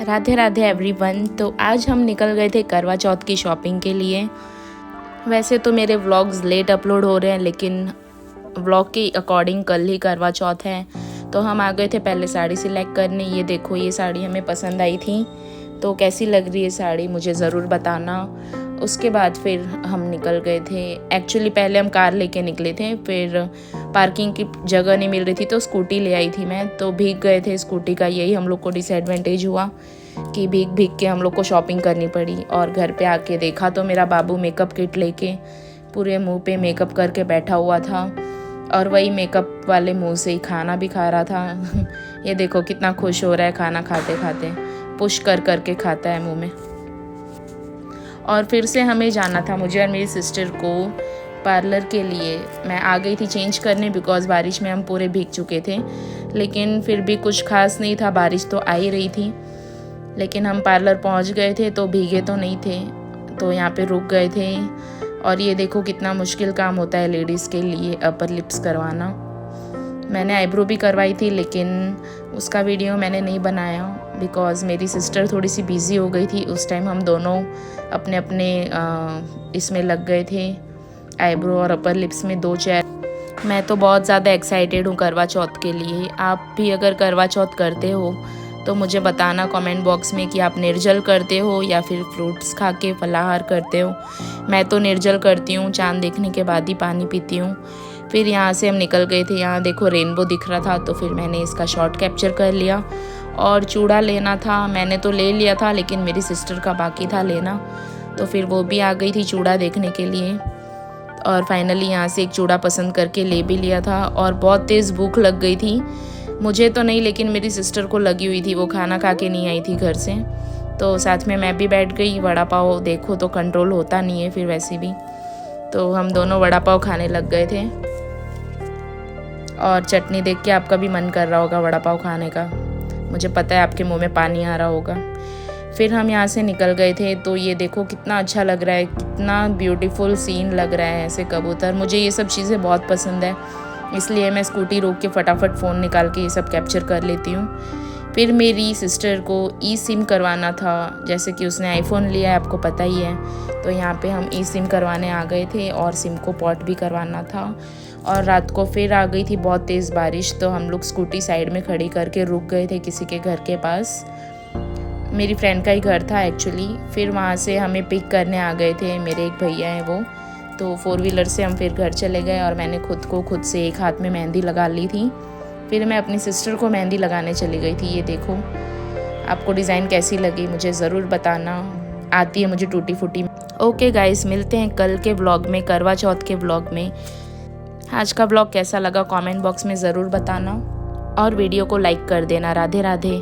Radhe Radhe everyone. तो आज हम निकल गए थे करवा चौथ की शॉपिंग के लिए। वैसे तो मेरे व्लॉग्स लेट अपलोड हो रहे हैं, लेकिन व्लॉग के अकॉर्डिंग कल ही करवा चौथ है, तो हम आ गए थे पहले साड़ी सिलेक्ट करने। ये देखो, ये साड़ी हमें पसंद आई थी, तो कैसी लग रही है साड़ी मुझे ज़रूर बताना। उसके बाद फिर हम निकल गए थे। एक्चुअली पहले हम कार लेके निकले थे, फिर पार्किंग की जगह नहीं मिल रही थी तो स्कूटी ले आई थी मैं, तो भीग गए थे स्कूटी का। यही हम लोग को डिसएडवांटेज हुआ कि भीग भीग के हम लोग को शॉपिंग करनी पड़ी। और घर पे आके देखा तो मेरा बाबू मेकअप किट लेके पूरे मुंह पे मेकअप करके बैठा हुआ था, और वही मेकअप वाले मुंह से ही खाना भी खा रहा था। ये देखो कितना खुश हो रहा है खाना खाते खाते, पुश कर करके खाता है मुंह में। और फिर से हमें जाना था, मुझे और मेरी सिस्टर को, पार्लर के लिए। मैं आ गई थी चेंज करने, बिकॉज़ बारिश में हम पूरे भीग चुके थे, लेकिन फिर भी कुछ खास नहीं था, बारिश तो आ ही रही थी। लेकिन हम पार्लर पहुंच गए थे तो भीगे तो नहीं थे, तो यहाँ पे रुक गए थे। और ये देखो कितना मुश्किल काम होता है लेडीज़ के लिए अपर लिप्स करवाना। मैंने आईब्रो भी करवाई थी, लेकिन उसका वीडियो मैंने नहीं बनाया बिकॉज़ मेरी सिस्टर थोड़ी सी बिज़ी हो गई थी। उस टाइम हम दोनों अपने अपने इसमें लग गए थे, आईब्रो और अपर लिप्स में 2 चेयर। मैं तो बहुत ज़्यादा एक्साइटेड हूँ करवा चौथ के लिए। आप भी अगर करवा चौथ करते हो तो मुझे बताना कमेंट बॉक्स में कि आप निर्जल करते हो या फिर फ्रूट्स खा के फलाहार करते हो। मैं तो निर्जल करती हूँ, चाँद देखने के बाद ही पानी पीती हूँ। फिर यहाँ से हम निकल गए थे। यहाँ देखो रेनबो दिख रहा था, तो फिर मैंने इसका शॉट कैप्चर कर लिया। और चूड़ा लेना था, मैंने तो ले लिया था, लेकिन मेरी सिस्टर का बाकी था लेना, तो फिर वो भी आ गई थी चूड़ा देखने के लिए। और फाइनली यहाँ से एक चूड़ा पसंद करके ले भी लिया था। और बहुत तेज़ भूख लग गई थी, मुझे तो नहीं लेकिन मेरी सिस्टर को लगी हुई थी, वो खाना खा के नहीं आई थी घर से, तो साथ में मैं भी बैठ गई। वड़ा पाव देखो तो कंट्रोल होता नहीं है फिर वैसे भी, तो हम दोनों वड़ा पाव खाने लग गए थे। और चटनी देख के आपका भी मन कर रहा होगा वड़ा पाव खाने का, मुझे पता है आपके मुंह में पानी आ रहा होगा। फिर हम यहाँ से निकल गए थे, तो ये देखो कितना अच्छा लग रहा है, कितना ब्यूटीफुल सीन लग रहा है ऐसे कबूतर। मुझे ये सब चीज़ें बहुत पसंद है, इसलिए मैं स्कूटी रोक के फटाफट फ़ोन निकाल के ये सब कैप्चर कर लेती हूँ। फिर मेरी सिस्टर को ई सिम करवाना था, जैसे कि उसने आईफोन लिया है, आपको पता ही है, तो यहाँ पे हम ई सिम करवाने आ गए थे। और सिम को पॉट भी करवाना था। और रात को फिर आ गई थी बहुत तेज़ बारिश, तो हम लोग स्कूटी साइड में खड़ी करके रुक गए थे किसी के घर के पास। मेरी फ्रेंड का ही घर था एक्चुअली। फिर वहाँ से हमें पिक करने आ गए थे, मेरे एक भैया हैं वो, तो 4 व्हीलर से हम फिर घर चले गए। और मैंने खुद से एक हाथ में मेहंदी लगा ली थी। फिर मैं अपनी सिस्टर को मेहंदी लगाने चली गई थी। ये देखो, आपको डिज़ाइन कैसी लगी मुझे ज़रूर बताना, आती है मुझे टूटी फूटी। ओके गाइस, मिलते हैं कल के व्लॉग में, करवा चौथ के व्लॉग में। आज का व्लॉग कैसा लगा कमेंट बॉक्स में ज़रूर बताना, और वीडियो को लाइक कर देना। राधे राधे।